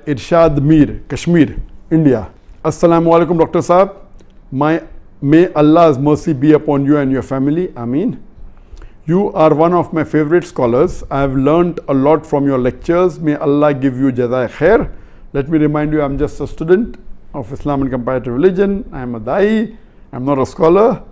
Irshad Mir, Kashmir, India. Assalamu alaikum, Dr. Saab. May Allah's mercy be upon you and your family. Ameen. You are one of my favorite scholars. I have learned a lot from your lectures. May Allah give you jazai khair. Let me remind you, I am just a student of Islam and comparative religion. I am a da'i. I am not a scholar.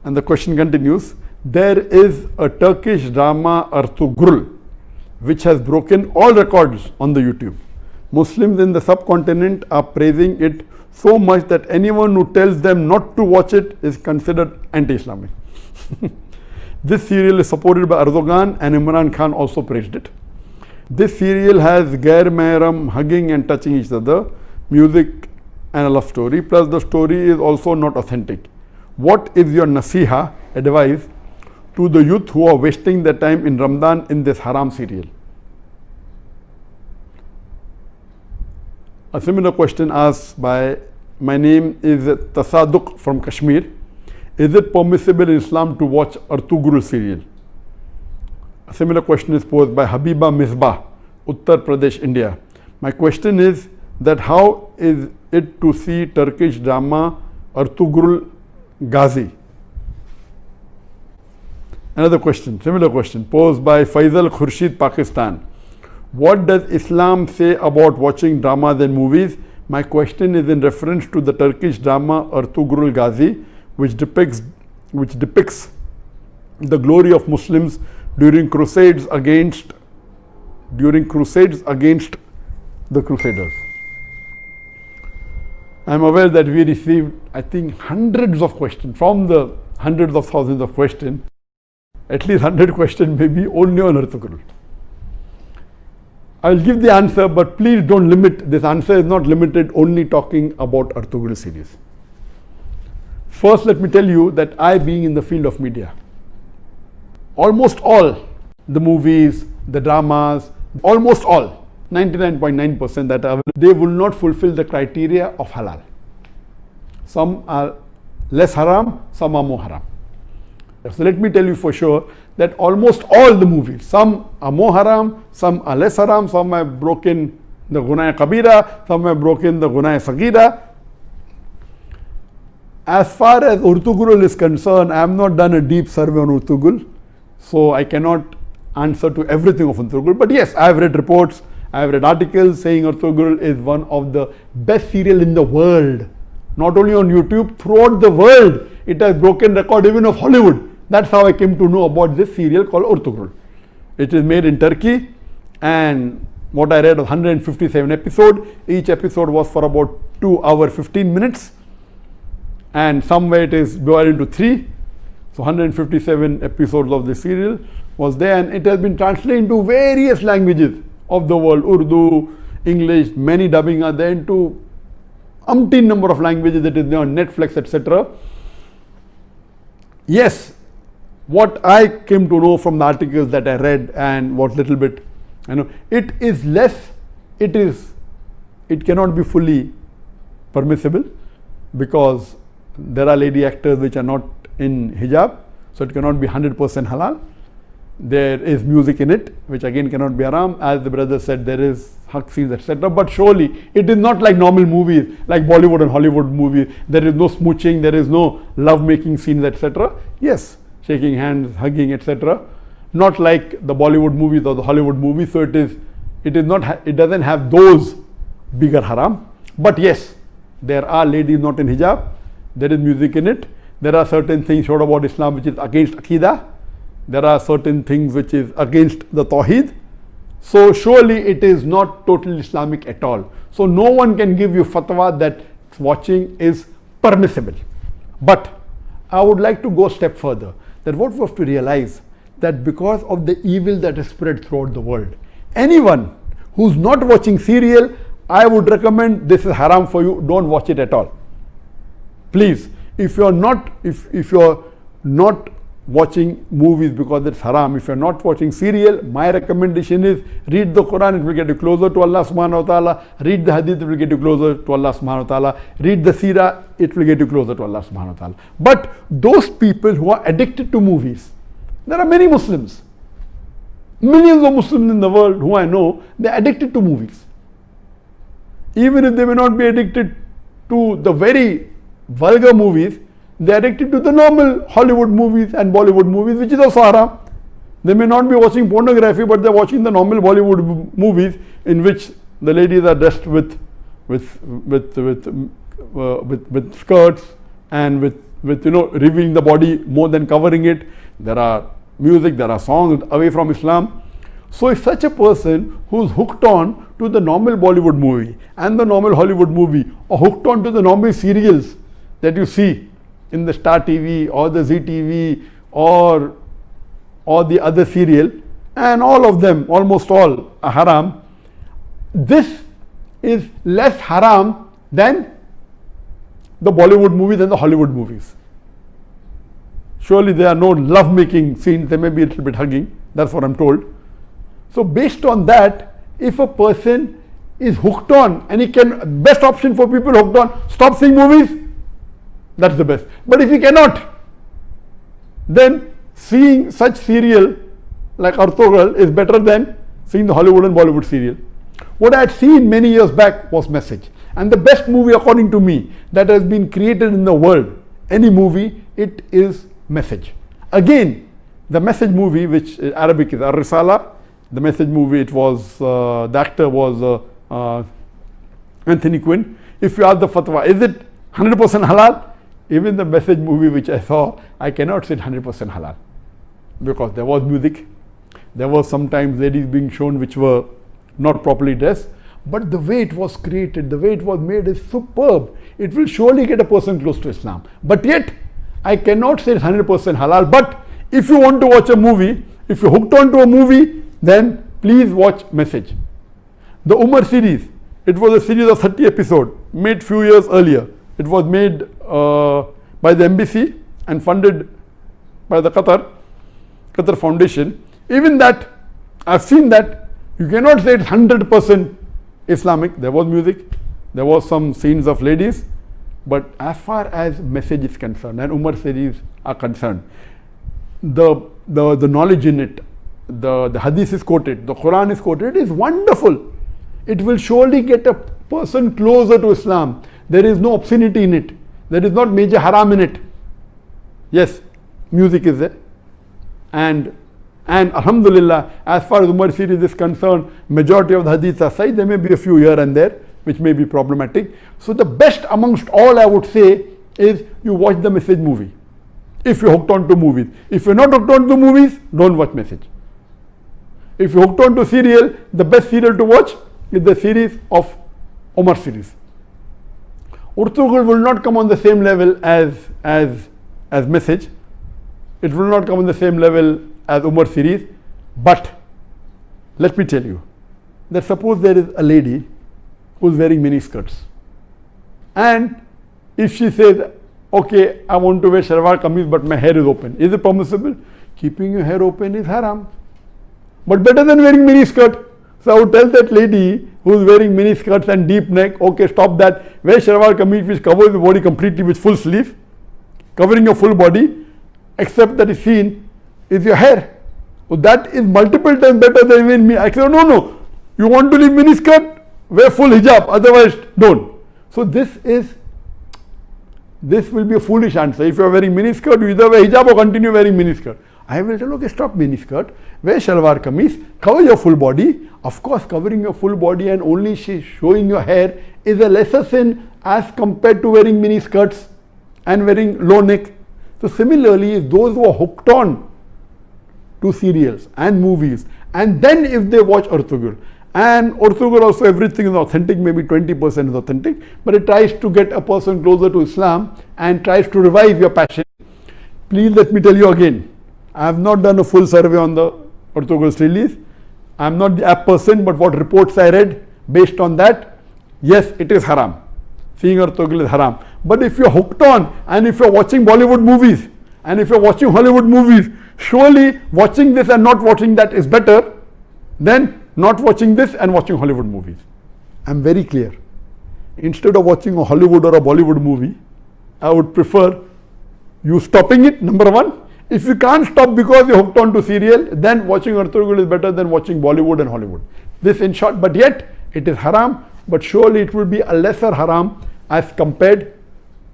And the question continues. There is a Turkish drama Ertugrul which has broken all records on the YouTube. Muslims in the subcontinent are praising it so much that anyone who tells them not to watch it is considered anti-Islamic. This serial is supported by Erdogan, and Imran Khan also praised it. This serial has Gair Mahram hugging and touching each other, music and a love story, plus the story is also not authentic. What is your nasiha, advice, to the youth who are wasting their time in Ramadan in this haram serial? A similar question asked by, my name is Tasadduq from Kashmir. Is it permissible in Islam to watch Ertugrul serial? A similar question is posed by Habiba Misbah, Uttar Pradesh, India. My question is that how is it to see Turkish drama Ertugrul Ghazi? Another question, similar question, posed by Faisal Khurshid, Pakistan. What does Islam say about watching dramas and movies? My question is in reference to the Turkish drama Ertugrul Ghazi, which depicts the glory of Muslims during crusades against the Crusaders. I am aware that we received, I think, hundreds of questions. From the hundreds of thousands of questions, at least 100 questions may be only on Ertugrul. I will give the answer, but please don't limit. This answer is not limited only talking about Ertugrul series. First, let me tell you that I, being in the field of media, almost all the movies, the dramas, almost all, 99.9% that are, they will not fulfill the criteria of halal. Some are less haram, some are more haram. So let me tell you for sure that almost all the movies, some are more haram, some are less haram, some have broken the Gunaya Kabira, some have broken the Gunaya Sagira. As far as Ertugrul is concerned, I have not done a deep survey on Ertugrul, so I cannot answer to everything of Ertugrul. But yes, I have read reports, I have read articles saying Ertugrul is one of the best serial in the world. Not only on YouTube, throughout the world, it has broken record even of Hollywood. That's how I came to know about this serial called Ertugrul. It is made in Turkey, and what I read was 157 episodes. Each episode was for about 2 hours 15 minutes, and somewhere it is divided into 3. So 157 episodes of the serial was there, and it has been translated into various languages of the world, Urdu, English, many dubbing are there into umpteen number of languages that is there on Netflix, etc. Yes, what I came to know from the articles that I read and what little bit, it is less, it cannot be fully permissible because there are lady actors which are not in hijab, so it cannot be 100% halal. There is music in it, which again cannot be haram. As the brother said, there is haq scenes, etc. But surely it is not like normal movies, like Bollywood and Hollywood movies. There is no smooching, there is no love-making scenes, etc. Yes, shaking hands, hugging, etc. Not like the Bollywood movies or the Hollywood movies. So it doesn't have those bigger haram. But yes, there are ladies not in hijab. There is music in it. There are certain things showed about Islam which is against Aqidah. There are certain things which is against the Tawheed. So surely it is not totally Islamic at all. So no one can give you fatwa that watching is permissible. But I would like to go a step further. That what we have to realize that because of the evil that is spread throughout the world, anyone who's not watching serial, I would recommend this is haram for you, don't watch it at all. Please, if you're not watching movies because it's haram, if you're not watching serial, my recommendation is read the Quran, it will get you closer to Allah subhanahu wa ta'ala. Read the hadith, it will get you closer to Allah subhanahu wa ta'ala. Read the seerah, it will get you closer to Allah subhanahu wa ta'ala. But those people who are addicted to movies, there are many Muslims, millions of Muslims in the world who I know, they're addicted to movies. even if they may not be addicted to the very vulgar movies, they are addicted to the normal Hollywood movies and Bollywood movies, which is also haram. They may not be watching pornography, but they are watching the normal Bollywood movies in which the ladies are dressed with skirts and with revealing the body more than covering it. There are music, there are songs away from Islam. So if such a person who's hooked on to the normal Bollywood movie and the normal Hollywood movie, or hooked on to the normal serials that you see in the Star TV or the Zee TV or the other serial, and all of them, almost all, are haram, this is less haram than the Bollywood movies and the Hollywood movies. Surely there are no love-making scenes, there may be a little bit hugging, that's what I'm told. So based on that, if a person is hooked on, and he can, best option for people hooked on, stop seeing movies, that's the best. But if he cannot, then seeing such serial like Arطغل is better than seeing the Hollywood and Bollywood serial. What I had seen many years back was Message. And the best movie according to me that has been created in the world, any movie, it is Message. Again, the Message movie, which in Arabic is Ar-Risala, the Message movie, it was, the actor was Anthony Quinn. If you ask the fatwa, is it 100% halal? Even the Message movie which I saw, I cannot say 100% halal. Because there was music, there was sometimes ladies being shown which were not properly dressed, but the way it was created, the way it was made is superb. It will surely get a person close to Islam. But yet, I cannot say it's 100% halal. But if you want to watch a movie, if you're hooked on to a movie, then please watch Message. The Umar series, it was a series of 30 episodes, made few years earlier. It was made by the embassy and funded by the Qatar Foundation. Even that, I've seen that, you cannot say it's 100% Islamic. There was music, there was some scenes of ladies, but as far as Message is concerned and Umar series are concerned, the knowledge in it, the hadith is quoted, the Quran is quoted, it is wonderful. It will surely get a person closer to Islam. There is no obscenity in it. There is not major haram in it. Yes, music is there. And alhamdulillah, as far as Umar series is concerned, majority of the hadiths are sahih. There may be a few here and there which may be problematic. So the best amongst all, I would say, is you watch the Message movie. If you're hooked on to movies. If you're not hooked on to movies, don't watch Message. If you're hooked on to serial, the best serial to watch is the series of Umar series. Arطغل will not come on the same level as Message. It will not come on the same level as Umar series. But let me tell you that suppose there is a lady who is wearing mini skirts, and if she says, okay, I want to wear shalwar kameez but my hair is open, is it permissible? Keeping your hair open is haram, but better than wearing mini skirt. So I would tell that lady who is wearing mini skirts and deep neck, okay, stop that, wear shalwar kameez which covers the body completely with full sleeve, covering your full body, except that is seen is your hair. So that is multiple times better than wearing mini. I say, no, you want to leave mini skirt, wear full hijab, otherwise don't. So this will be a foolish answer. If you are wearing mini skirt, you either wear hijab or continue wearing mini skirt. I will tell, okay, stop mini skirt, wear shalwar kameez, cover your full body. Of course, covering your full body and only showing your hair is a lesser sin as compared to wearing mini skirts and wearing low neck. So similarly, those who are hooked on to serials and movies, and then if they watch Arطغل, and Arطغl also everything is authentic, maybe 20% is authentic, but it tries to get a person closer to Islam and tries to revive your passion. Please let me tell you again, I have not done a full survey on the Arطغl's release. I am not the apt person, but what reports I read, based on that, yes, it is haram. Seeing Arطغl is haram. But if you are hooked on, and if you are watching Bollywood movies, and if you are watching Hollywood movies, surely watching this and not watching that is better than not watching this and watching Hollywood movies. I am very clear. Instead of watching a Hollywood or a Bollywood movie, I would prefer you stopping it, number one. If you can't stop because you're hooked on to serial, then watching Arطغl is better than watching Bollywood and Hollywood. This in short, but yet it is haram. but surely it will be a lesser haram as compared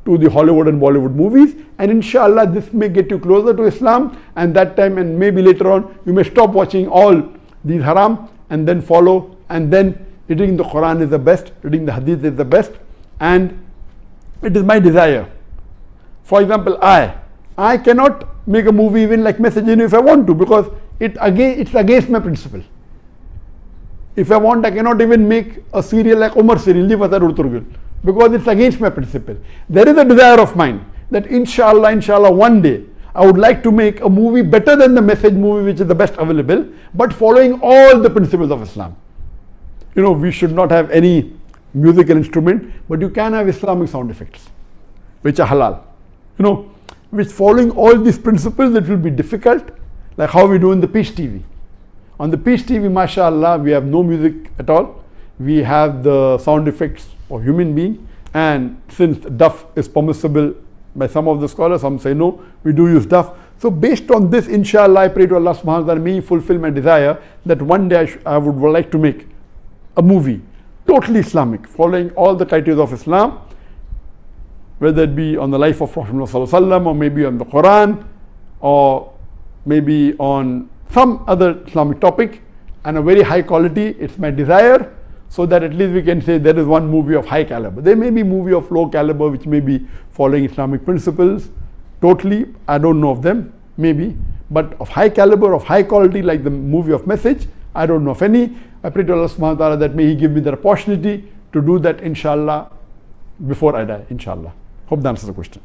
to the Hollywood and Bollywood movies, and inshallah this may get you closer to Islam, and that time and maybe later on you may stop watching all these haram and then follow, and then reading the Quran is the best, reading the Hadith is the best. And it is my desire, for example, I cannot make a movie even like Message if I want to, because it's against my principle. If I want, I cannot even make a serial like Umar serial, Arطغل, because it's against my principle. There is a desire of mine that inshallah one day I would like to make a movie better than the Message movie, which is the best available, but following all the principles of Islam. We should not have any musical instrument, but you can have Islamic sound effects, which are halal. Which following all these principles, it will be difficult, like how we do in the Peace TV. On the Peace TV, mashallah, we have no music at all. We have the sound effects of human being, and since duff is permissible by some of the scholars, some say no, we do use duff. So based on this, inshallah, I pray to Allah subhanahu wa ta'ala, may He fulfill my desire that one day I would like to make a movie totally Islamic, following all the criteria of Islam, whether it be on the life of Prophet Muhammad, or maybe on the Quran, or maybe on some other Islamic topic, and a very high quality. It's my desire, so that at least we can say there is one movie of high caliber. There may be movie of low caliber which may be following Islamic principles totally, I don't know of them, maybe, but of high caliber, of high quality, like the movie of Message, I don't know of any. I pray to Allah subhanahu wa ta'ala that may He give me the opportunity to do that, inshallah, before I die, inshallah. Hope that answers the question.